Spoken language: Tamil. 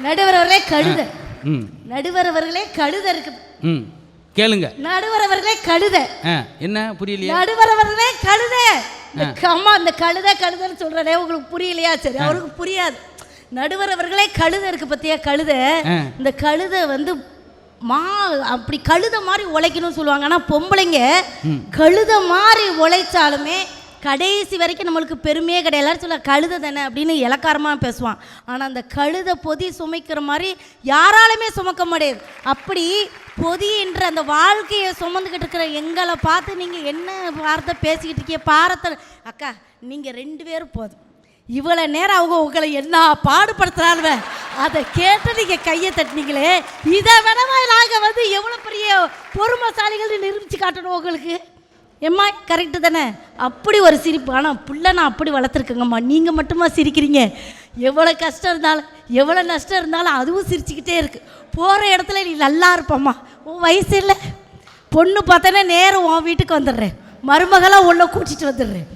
நடுவர் அவர்களே கழுதை. நடுவர் அவர்களே கழுதை இருக்கு. கேளுங்க. நடுவர் அவர்களே கழுதை. என்ன புரியலையா? நடுவர் அவர்களே கழுதை. அம்மா அந்த கழுதை கழுதைன்னு சொல்றதே உங்களுக்கு புரியலையா? சரி, அவருக்கு புரியாது. நடுவர் அவர்களே கழுதை இருக்கு பத்தியா? கழுதை. இந்த கழுதை வந்து அப்படி கழுதை மாதிரி உழைக்கணும்னு சொல்லுவாங்க. ஆனால் பொம்பளைங்க கழுதை மாதிரி உழைச்சாலுமே கடைசி வரைக்கும் நம்மளுக்கு பெருமையே கிடையாது. எல்லாரும் சொல்ல கழுதை தானே அப்படின்னு இலக்காரமாக பேசுவான். ஆனால் அந்த கழுதை பொதி சுமைக்கிற மாதிரி யாராலுமே சுமக்க முடியாது. அப்படி பொதின்ற அந்த வாழ்க்கையை சுமந்துக்கிட்டு இருக்கிற எங்களை பார்த்து நீங்கள் என்ன வார்த்தை பேசிக்கிட்டு இருக்கீங்க பாரத்தை. அக்கா நீங்கள் 2 பேரும் போதும். இவ்வளோ நேரம் அவங்க உங்களை என்ன பாடுபடுத்துறாளுவ அதை கேட்டு நீங்கள் கையை தட்டினீங்களே, இதை விடவா நாங்கள் வந்து எவ்வளோ பெரிய பொறுமைசாலிகள் நிரூபித்து காட்டணும் உங்களுக்கு. எம்மா கரெக்டு தானே? அப்படி ஒரு சிரிப்பு. ஆனால் பிள்ளை நான் அப்படி வளர்த்துருக்கேங்கம்மா. நீங்கள் மட்டுமா சிரிக்கிறீங்க? எவ்வளோ கஷ்டம் இருந்தாலும் எவ்வளோ நஷ்டம் இருந்தாலும் அதுவும் சிரிச்சுக்கிட்டே இருக்குது. போகிற இடத்துல நீ நல்லா இருப்பம்மா. உன் வயசு இல்லை, பொண்ணு பார்த்தோன்னே நேரம் உன் வீட்டுக்கு வந்துடுறேன், மருமகளாக உள்ள கூட்டிகிட்டு வந்துடுறேன்.